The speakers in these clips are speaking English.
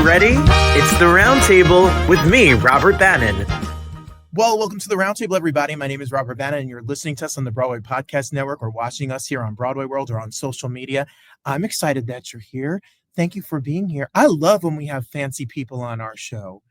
ready? It's the Roundtable with me, Robert Bannon. Well, welcome to the Roundtable, everybody. My name is Robert Bannon, and you're listening to us on the Broadway Podcast Network or watching us here on Broadway World or on social media. I'm excited that you're here. Thank you for being here. I love when we have fancy people on our show.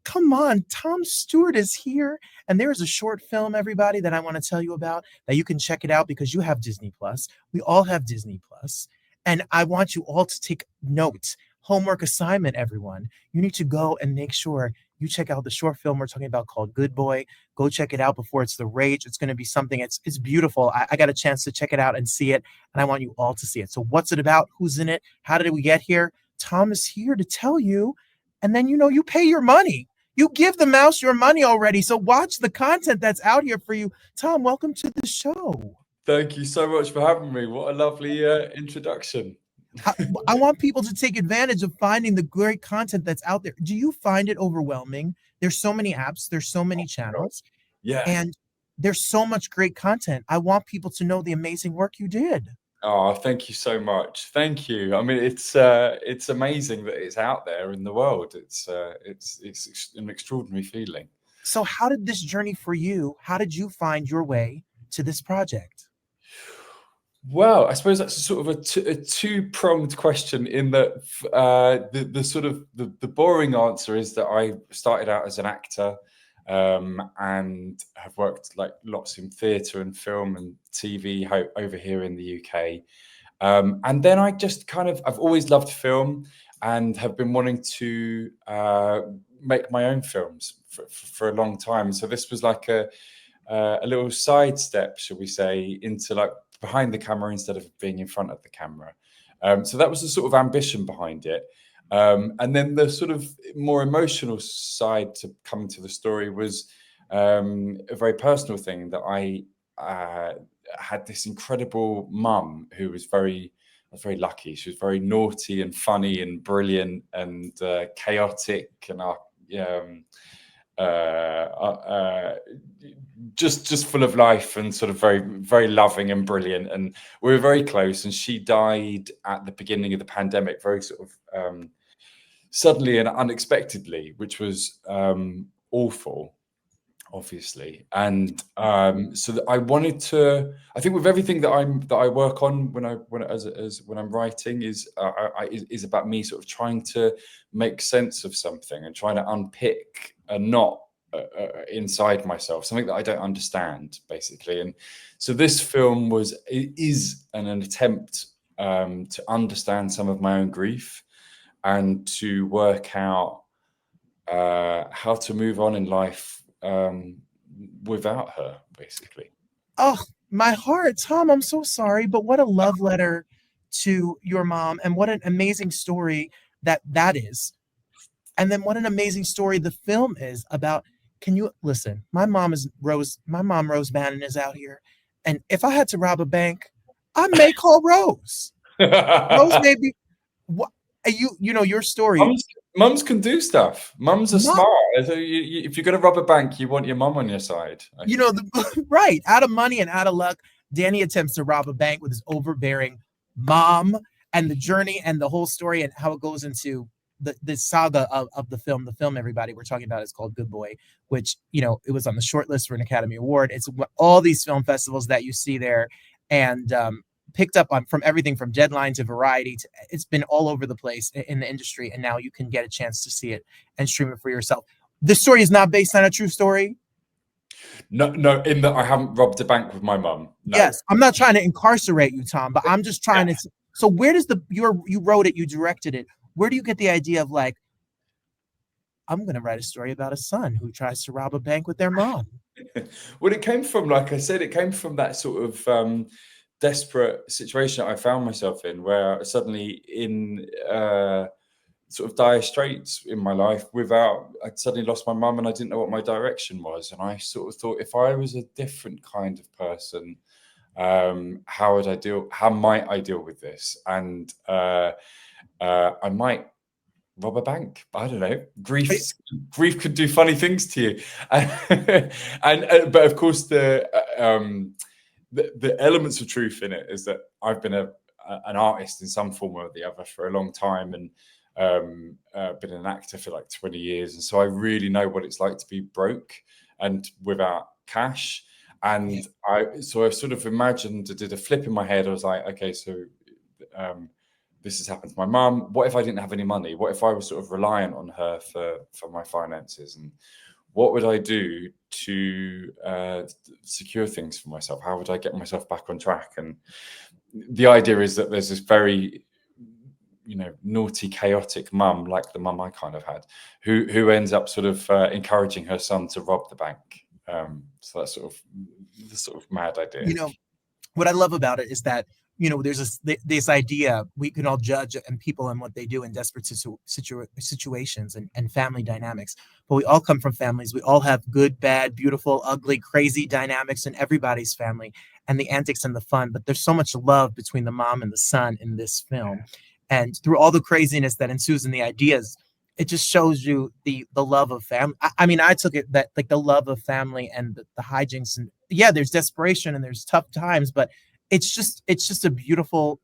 Come on, Tom Stuart is here, and there is a short film, everybody, that I want to tell you about that you can check it out because you have Disney Plus. We all have Disney Plus, and I want you all to take notes. Homework assignment, everyone. You need to go and make sure you check out the short film we're talking about called Good Boy. Go check it out before it's the rage. It's going to be something, it's beautiful. I got a chance to check it out and see it, and I want you all to see it. So what's it about? Who's in it? How did we get here? Tom is here to tell you, and then, you pay your money. You give the mouse your money already, so watch the content that's out here for you. Tom, welcome to the show. Thank you so much for having me. What a lovely introduction. I want people to take advantage of finding the great content that's out there. Do you find it overwhelming? There's so many apps, there's so many channels, and there's so much great content. I want people to know the amazing work you did. Oh, thank you so much. Thank you. I mean, it's amazing that it's out there in the world. It's an extraordinary feeling. So how did this journey for you? How did you find your way to this project? Well, I suppose that's sort of a two-pronged question in that the boring answer is that I started out as an actor and have worked like lots in theatre and film and TV over here in the UK. And then I just I've always loved film and have been wanting to make my own films for a long time. So this was like a little sidestep, shall we say, into like behind the camera instead of being in front of the camera. So that was the sort of ambition behind it. And then the sort of more emotional side to come to the story was a very personal thing that I had this incredible mum who was I was very lucky. She was very naughty and funny and brilliant and chaotic and just full of life and sort of very, very loving and brilliant. And we were very close. And she died at the beginning of the pandemic, very sort of suddenly and unexpectedly, which was awful, obviously. And so that I wanted to, I think with everything that I work on when I'm writing is about me sort of trying to make sense of something and trying to unpick a knot inside myself, something that I don't understand, basically. And so this film is an attempt to understand some of my own grief and to work out how to move on in life without her, basically. Oh, my heart, Tom, I'm so sorry, but what a love letter to your mom, and what an amazing story that is. And then what an amazing story the film is about. Can you listen? My mom Rose Bannon is out here, and if I had to rob a bank, I may call Rose. Rose may be what your story. Mums can do stuff. Mums are smart. If you're going to rob a bank, you want your mum on your side. Right. Out of money and out of luck, Danny attempts to rob a bank with his overbearing mom, and the journey and the whole story and how it goes into the saga of the film. The film, everybody, we're talking about is called Good Boy, which, it was on the short list for an Academy Award. It's all these film festivals that you see there, and picked up on from everything from Deadline to Variety. It's been all over the place in the industry, and now you can get a chance to see it and stream it for yourself. This story is not based on a true story. No, in that I haven't robbed a bank with my mum. No. Yes, I'm not trying to incarcerate you, Tom, but I'm just trying to. So where does you wrote it, you directed it? Where do you get the idea of like, I'm going to write a story about a son who tries to rob a bank with their mom? Well, it came from, like I said, that sort of desperate situation I found myself in, where suddenly in sort of dire straits in my life I'd suddenly lost my mum and I didn't know what my direction was. And I sort of thought, if I was a different kind of person, how might I deal with this? And I might rob a bank. I don't know. Grief could do funny things to you, but of course the elements of truth in it is that I've been an artist in some form or the other for a long time, and been an actor for like 20 years. And so I really know what it's like to be broke and without cash. And I sort of imagined, I did a flip in my head. I was like, okay, so this has happened to my mum. What if I didn't have any money? What if I was sort of reliant on her for my finances? And what would I do to secure things for myself? How would I get myself back on track? And the idea is that there's this very, naughty, chaotic mum, like the mum I kind of had, who ends up sort of encouraging her son to rob the bank. So that's sort of the sort of mad idea. What I love about it is that, there's this idea we can all judge and people and what they do in desperate situations and family dynamics. But we all come from families. We all have good, bad, beautiful, ugly, crazy dynamics in everybody's family and the antics and the fun. But there's so much love between the mom and the son in this film. And through all the craziness that ensues in the ideas, it just shows you the love of family. I took it that like the love of family and the hijinks, and there's desperation and there's tough times, but it's just a beautiful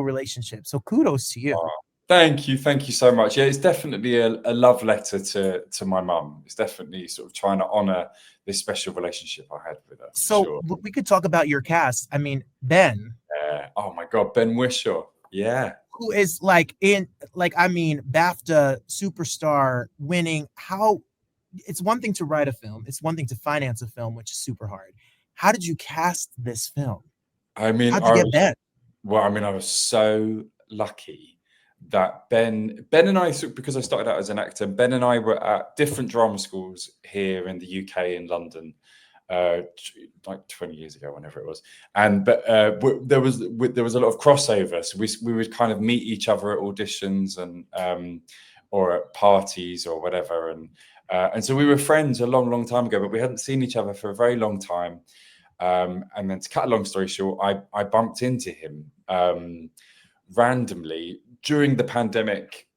relationship. So kudos to you. Oh, thank you so much. Yeah, it's definitely a love letter to my mum. It's definitely sort of trying to honor this special relationship I had with her. So sure. We could talk about your cast. Ben. Oh my God, Ben Whishaw. Yeah. Who is BAFTA superstar winning. It's one thing to write a film. It's one thing to finance a film, which is super hard. How did you cast this film? How'd you get Ben? Well, I was so lucky that Ben and I, because I started out as an actor, Ben and I were at different drama schools here in the UK, in London, like 20 years ago, whenever it was. But there was a lot of crossover. So we would kind of meet each other at auditions and or at parties or whatever. And so we were friends a long time ago, but we hadn't seen each other for a very long time. And then to cut a long story short, I bumped into him randomly during the pandemic.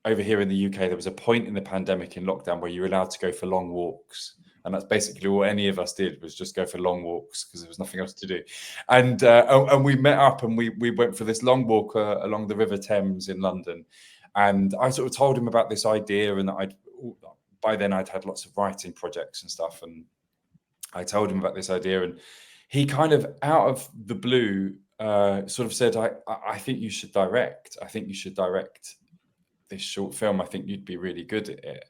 Over here in the UK, there was a point in the pandemic in lockdown where you were allowed to go for long walks. And that's basically all any of us did, was just go for long walks because there was nothing else to do. And we met up and we went for this long walk along the River Thames in London. And I sort of told him about this idea, and that by then I'd had lots of writing projects and stuff. And I told him about this idea, and he kind of out of the blue sort of said, I think you should direct. I think you should direct this short film. I think you'd be really good at it.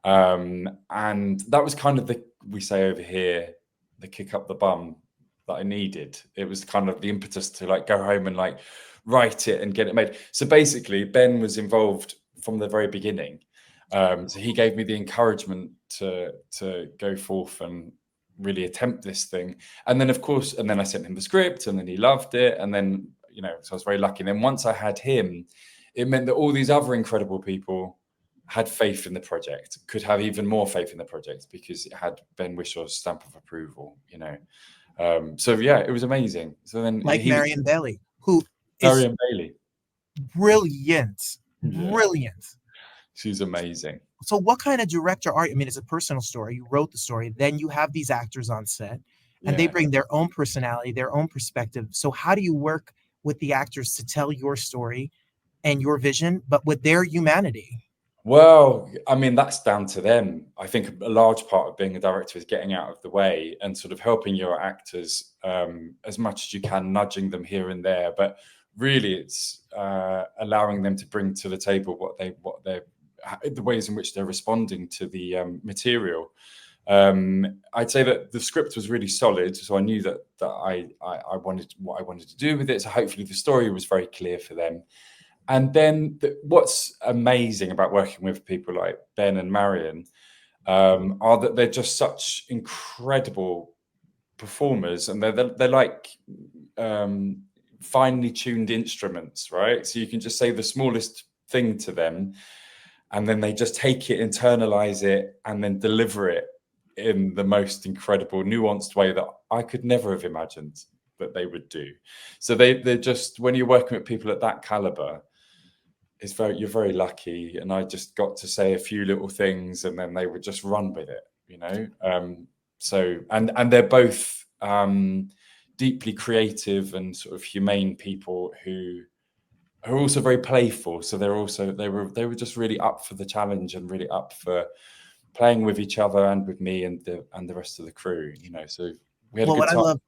And that was kind of we say over here, the kick up the bum that I needed. It was kind of the impetus to go home and write it and get it made. So basically Ben was involved from the very beginning. So he gave me the encouragement to go forth and really attempt this thing. And then I sent him the script, and then he loved it. And then, so I was very lucky. And then once I had him, it meant that all these other incredible people had faith in the project, could have even more faith in the project because it had Ben Wishaw's stamp of approval, So it was amazing. So then Marion Bailey, who Marion Bailey, brilliant. She's amazing. So what kind of director are you? It's a personal story. You wrote the story, then you have these actors on set, and they bring their own personality, their own perspective. So how do you work with the actors to tell your story and your vision, but with their humanity? Well, that's down to them. I think a large part of being a director is getting out of the way and sort of helping your actors as much as you can, nudging them here and there. But really, it's allowing them to bring to the table the ways in which they're responding to the material. I'd say that the script was really solid, so I knew that I wanted what I wanted to do with it. So hopefully, the story was very clear for them. And then what's amazing about working with people like Ben and Marion are that they're just such incredible performers, and they're like finely tuned instruments, right? So you can just say the smallest thing to them, and then they just take it, internalize it, and then deliver it in the most incredible, nuanced way that I could never have imagined that they would do. So they're just, when you're working with people at that caliber, you're very lucky. And I just got to say a few little things, and then they would just run with it, So and they're both deeply creative and sort of humane people who are also very playful. So they were just really up for the challenge and really up for playing with each other and with me and the rest of the crew. So we had a good What I time. love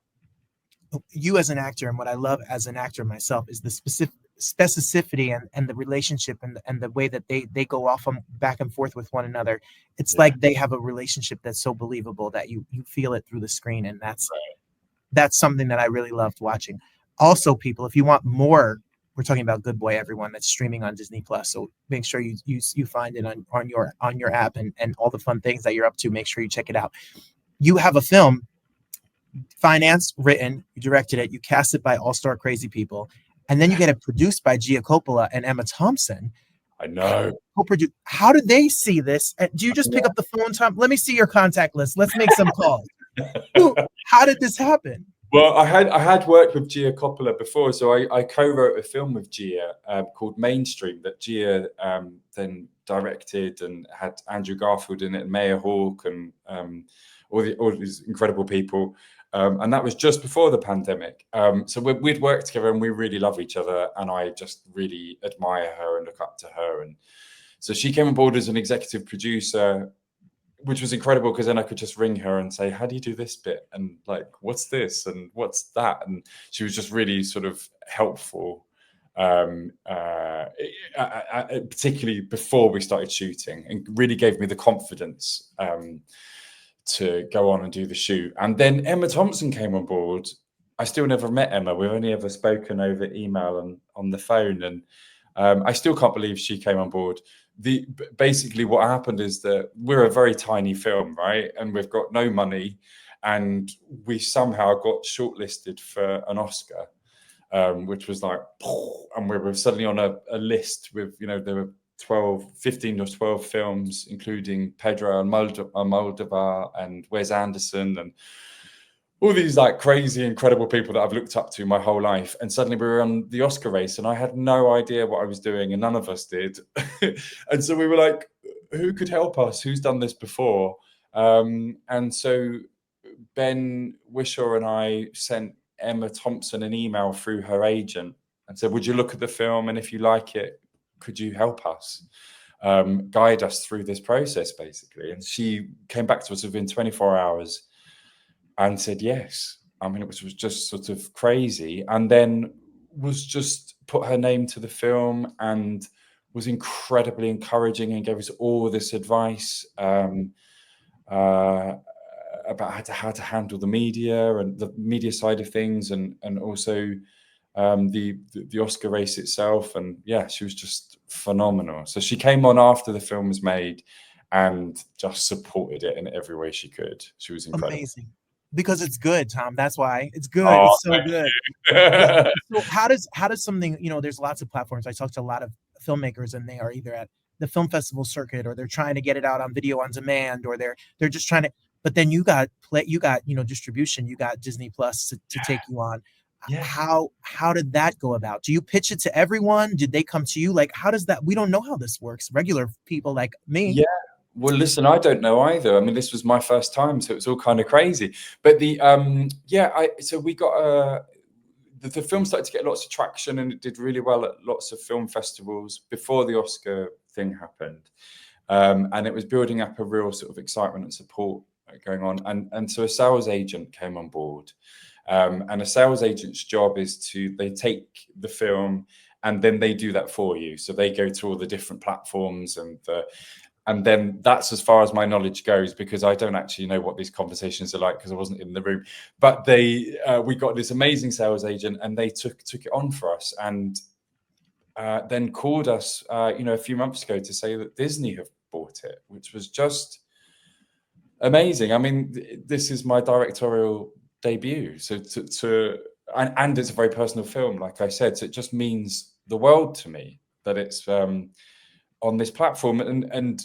you as an actor, and what I love as an actor myself, is the specificity and the relationship and the way that they go off back and forth with one another. It's like they have a relationship that's so believable that you feel it through the screen, and that's something that I really loved watching. Also, people, if you want more, we're talking about Good Boy, everyone. That's streaming on Disney Plus. So make sure you find it on your app, and all the fun things that you're up to. Make sure you check it out. You have a film financed, written, you directed it, you cast it by all-star crazy people, and then you get it produced by Gia Coppola and Emma Thompson. I know. How did they see this? Do you just pick up the phone, Tom? Let me see your contact list. Let's make some calls. How did this happen? Well, I had worked with Gia Coppola before, so I co-wrote a film with Gia called Mainstream that Gia then directed, and had Andrew Garfield in it and Maya Hawke and all these incredible people. And that was just before the pandemic. So we'd worked together and we really love each other. And I just really admire her and look up to her. And so she came on board as an executive producer, which was incredible, because then I could just ring her and say, how do you do this bit? And like, what's this? And what's that? And she was just really sort of helpful, particularly before we started shooting, and really gave me the confidence to go on and do the shoot. And then Emma Thompson came on board. I still never met Emma. We've only ever spoken over email and on the phone. And I still can't believe she came on board. Basically what happened is that we're a very tiny film, right? And we've got no money, and we somehow got shortlisted for an Oscar, which was like, and we were suddenly on a list with, there were 15 or 12 films, including Pedro Almodovar and Wes Anderson and all these like crazy, incredible people that I've looked up to my whole life. And suddenly we were on the Oscar race, and I had no idea what I was doing, and none of us did. And so we were like, who could help us? Who's done this before? And so Ben Whishaw and I sent Emma Thompson an email through her agent and said, would you look at the film? And if you like it, could you help us, guide us through this process, basically? And she came back to us within 24 hours and said yes. I mean, it was just sort of crazy. And then was just put her name to the film and was incredibly encouraging and gave us all this advice about how to handle the media and the media side of things, and also the Oscar race itself. And yeah, she was just phenomenal. So she came on after the film was made and just supported it in every way she could. She was incredible. Amazing. Because it's good, Tom. That's why it's good. Oh, it's so good. So how does something, there's lots of platforms. I talk to a lot of filmmakers, and they are either at the film festival circuit, or they're trying to get it out on video on demand, or they're just trying to, but then you got distribution, you got Disney Plus to take you on. Yeah. How did that go about? Do you pitch it to everyone? Did they come to you? Like, how does that, we don't know how this works. Regular people like me. Yeah. Well, listen, I don't know either. I mean, this was my first time, so it's all kind of crazy. But so we got the film started to get lots of traction, and it did really well at lots of film festivals before the Oscar thing happened. And it was building up a real sort of excitement and support going on. And so a sales agent came on board. And a sales agent's job is they take the film and then they do that for you. So they go to all the different platforms, and then that's as far as my knowledge goes, because I don't actually know what these conversations are like because I wasn't in the room. But we got this amazing sales agent, and they took it on for us, and then called us, a few months ago to say that Disney have bought it, which was just amazing. I mean, this is my directorial debut, so and it's a very personal film, like I said. So it just means the world to me that it's on this platform, and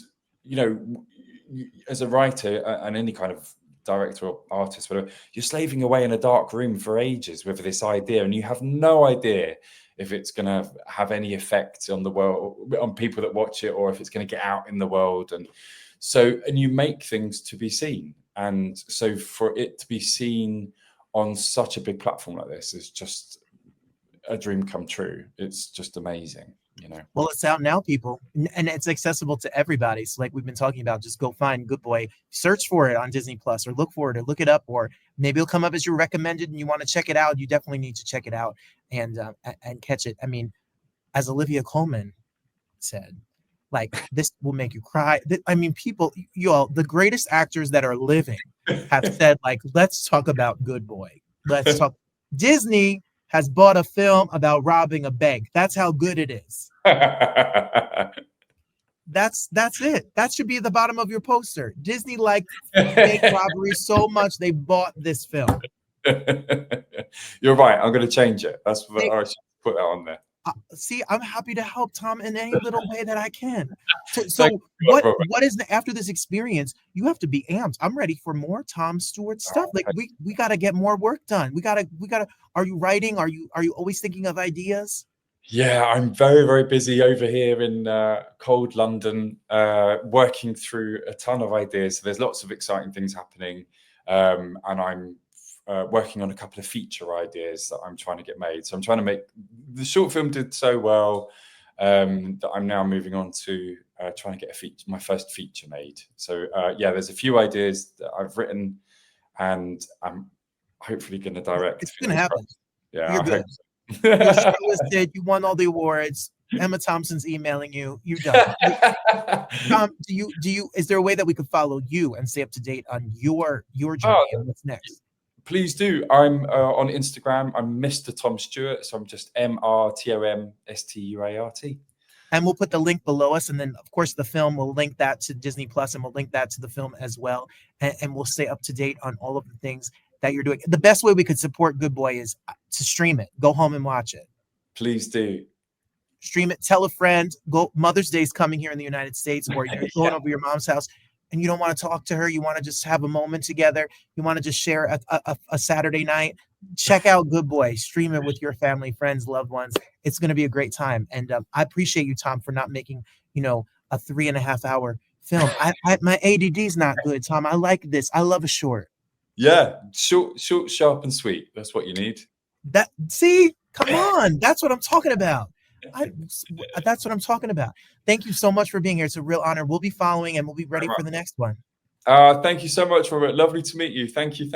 as a writer and any kind of director or artist, whatever, you're slaving away in a dark room for ages with this idea, and you have no idea if it's going to have any effect on the world, on people that watch it, or if it's going to get out in the world. And you make things to be seen, and so for it to be seen on such a big platform like this is just a dream come true. It's just amazing, you know. Well, it's out now, people, and it's accessible to everybody. So like we've been talking about, just go find Good Boy, search for it on Disney Plus, or look for it, or look it up, or maybe it'll come up as your recommended and you want to check it out. You definitely need to check it out and catch it. I mean, as Olivia Colman said, like, this will make you cry. I mean, people, y'all, the greatest actors that are living have said, like, let's talk about Good Boy. Let's talk. Disney has bought a film about robbing a bank. That's how good it is. That's it. That should be at the bottom of your poster. Disney liked bank robbery so much they bought this film. You're right. I'm going to change it. That's what I should put that on there. See, I'm happy to help, Tom, in any little way that I can. So what is after this experience? You have to be amped. I'm ready for more Tom Stuart stuff. Like we got to get more work done. We got to. Are you writing? Are you always thinking of ideas? Yeah, I'm very, very busy over here in cold London, working through a ton of ideas. So there's lots of exciting things happening, and I'm working on a couple of feature ideas that I'm trying to get made. So I'm trying to make the short film did so well that I'm now moving on to trying to get my first feature made. So yeah, there's a few ideas that I've written, and I'm hopefully going to direct. It's going to happen. Yeah, you're good. Your shortlisted. You won all the awards. Emma Thompson's emailing you. You're done. Tom, do you? Is there a way that we could follow you and stay up to date on your journey and what's next? Please do. I'm on Instagram. I'm Mr. Tom Stuart. So I'm just MRTOMSTUART. And we'll put the link below us. And then, of course, the film, we'll link that to Disney Plus, and we'll link that to the film as well. And we'll stay up to date on all of the things that you're doing. The best way we could support Good Boy is to stream it. Go home and watch it. Please do. Stream it. Tell a friend. Go. Mother's Day is coming here in the United States, or you're going over your mom's house and you don't want to talk to her. You want to just have a moment together. You want to just share a Saturday night. Check out Good Boy. Stream it with your family, friends, loved ones. It's going to be a great time. And I appreciate you, Tom, for not making, a 3.5 hour film. My ADD is not good, Tom. I like this. I love a short. Yeah, short, sharp, and sweet. That's what you need. Come on. That's what I'm talking about. That's what I'm talking about. Thank you so much for being here. It's a real honor. We'll be following and we'll be ready for the next one. Thank you so much, Robert. Lovely to meet you. Thank you.